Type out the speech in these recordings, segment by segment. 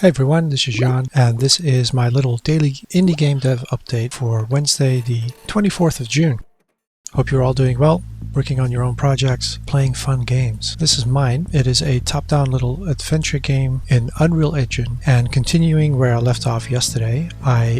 Hey everyone, this is Jan, and this is my little daily indie game dev update for Wednesday, the 24th of June. Hope you're all doing well, working on your own projects, playing fun games. This is mine. It is a top-down little adventure game in Unreal Engine, and continuing where I left off yesterday,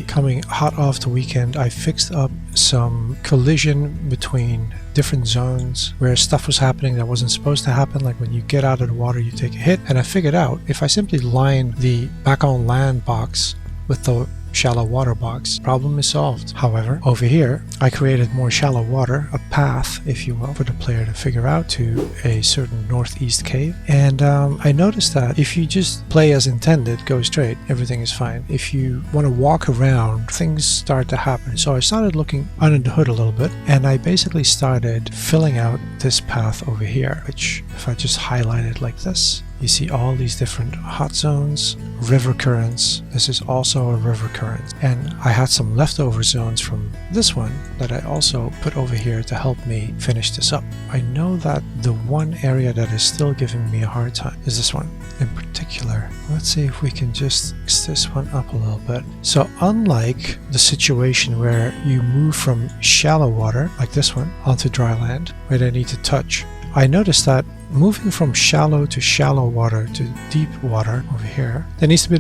coming hot off the weekend, I fixed up some collision between different zones where stuff was happening that wasn't supposed to happen, like when you get out of the water you take a hit, and I figured out if I simply line the back on land box with the shallow water box, problem is solved. However, over here I created more shallow water, a path if you will, for the player to figure out to a certain northeast cave, and I noticed that if you just play as intended, go straight, everything is fine. If you want to walk around, things start to happen. So I started looking under the hood a little bit, and I basically started filling out this path over here, which if I just highlight it like this, you see all these different hot zones, river currents. This is also a river current. And I had some leftover zones from this one that I also put over here to help me finish this up. I know that the one area that is still giving me a hard time is this one in particular. Let's see if we can just fix this one up a little bit. So unlike the situation where you move from shallow water, like this one, onto dry land, where they need to touch, I noticed that moving from shallow to shallow water to deep water over here, there needs to be a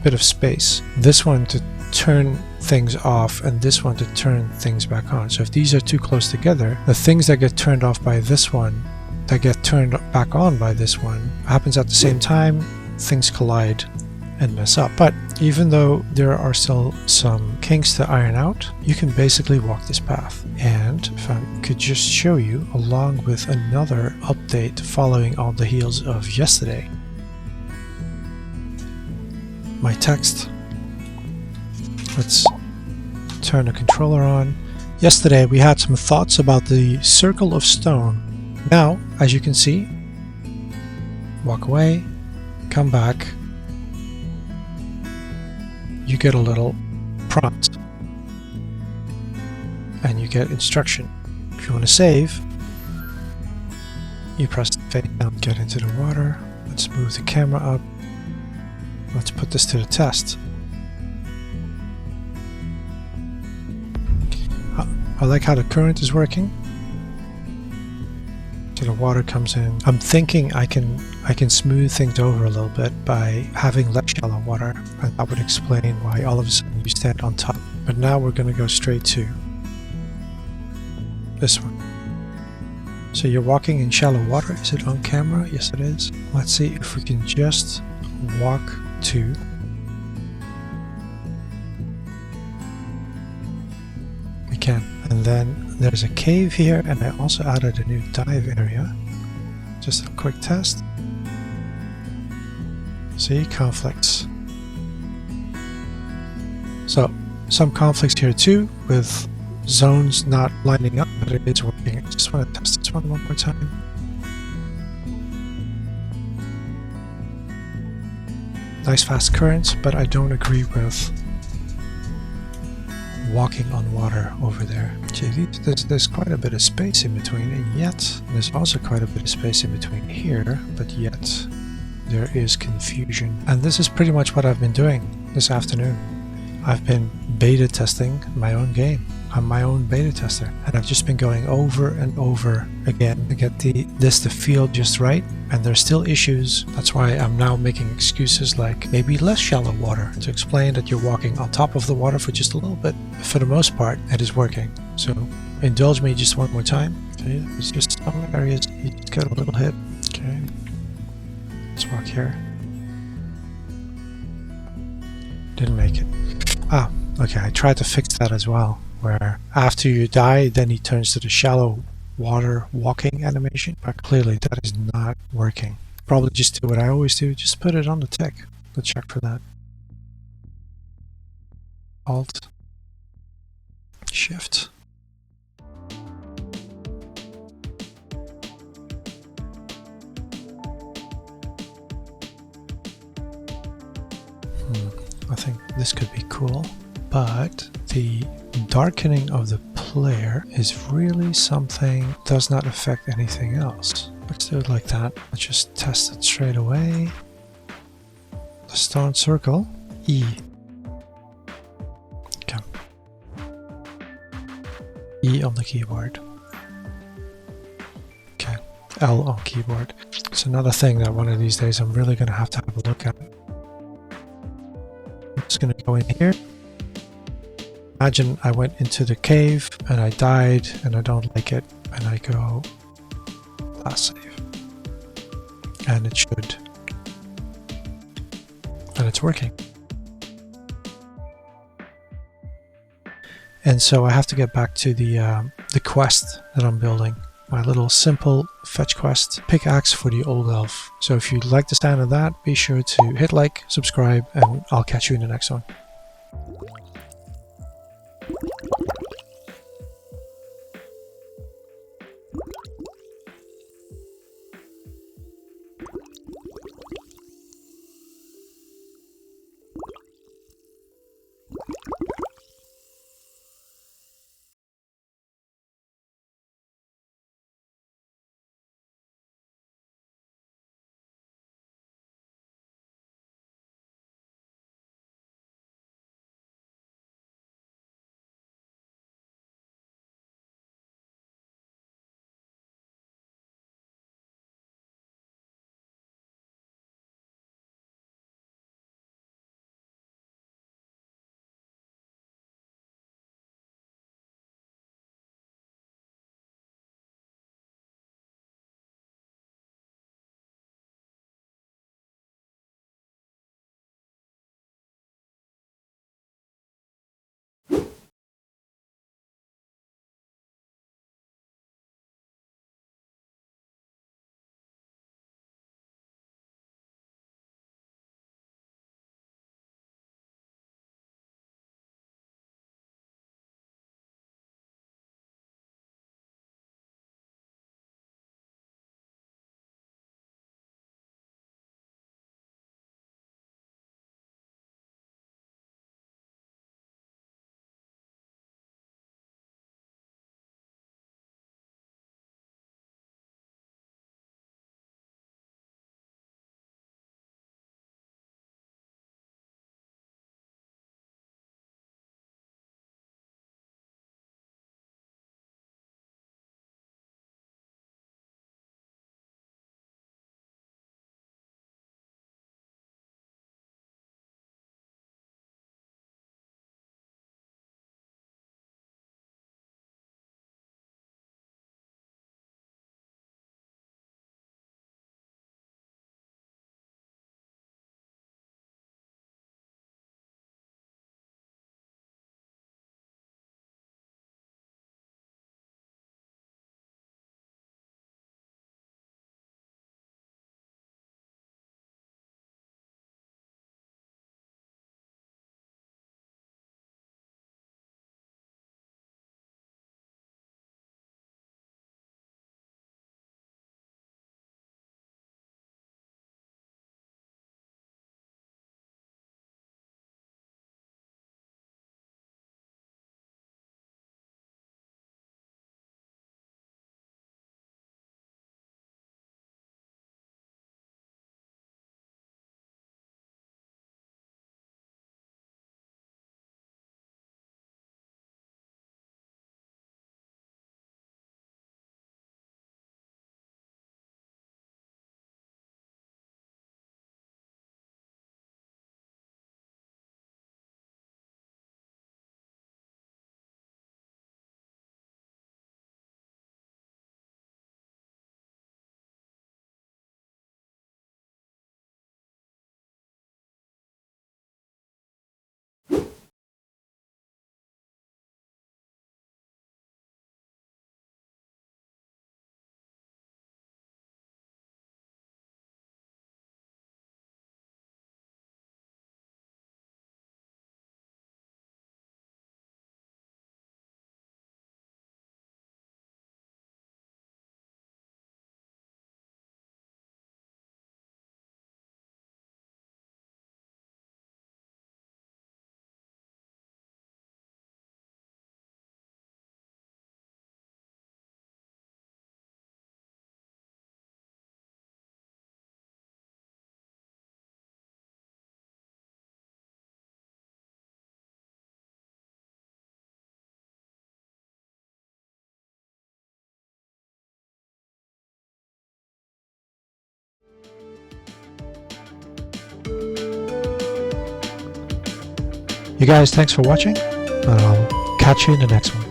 bit of space. This one to turn things off and this one to turn things back on. So if these are too close together, the things that get turned off by this one, that get turned back on by this one, happens at the same time, things collide and mess up. But even though there are still some kinks to iron out, you can basically walk this path. And if I could just show you, along with another update following on the heels of yesterday, my text. Let's turn the controller on. Yesterday we had some thoughts about the circle of stone. Now, as you can see, walk away, come back, you get a little prompt and you get instruction. If you want to save, you press the face down, get into the water. Let's move the camera up. Let's put this to the test. I like how the current is working. So the water comes in. I'm thinking I can smooth things over a little bit by having less shallow water, and that would explain why all of a sudden you stand on top. But now we're going to go straight to this one. So you're walking in shallow water. Is it on camera? Yes, it is. Let's see if we can just walk to we can. And then there's a cave here, and I also added a new dive area. Just a quick test. See, conflicts. So some conflicts here too, with zones not lining up, but it is working. I just want to test this one more time. Nice fast currents, but I don't agree with walking on water over there. There's quite a bit of space in between, and yet there's also quite a bit of space in between here, but yet there is confusion. And this is pretty much what I've been doing this afternoon. I've been beta testing my own game. I'm my own beta tester, and I've just been going over and over again to get this to feel just right, and there's still issues. That's why I'm now making excuses like maybe less shallow water to explain that you're walking on top of the water for just a little bit. For the most part, it is working. So indulge me just one more time. Okay, there's just some areas you just get a little hit. Okay, let's walk here. Didn't make it. Ah, okay, I tried to fix that as well, where after you die, then he turns to the shallow water walking animation, but clearly that is not working. Probably just do what I always do, just put it on the tick. Let's check for that. Alt, Shift. I think this could be cool, but the darkening of the player is really something, does not affect anything else. Let's do it like that. Let's just test it straight away. the stone circle, E. Okay. E on the keyboard. Okay, L on keyboard. It's another thing that one of these days I'm really going to have a look at. I'm just going to go in here. Imagine I went into the cave and I died and I don't like it, and I go last save. And it should. And it's working. And so I have to get back to the quest that I'm building. My little simple fetch quest, pickaxe for the old elf. So if you like the sound of that, be sure to hit like, subscribe, and I'll catch you in the next one. You guys, thanks for watching, and I'll catch you in the next one.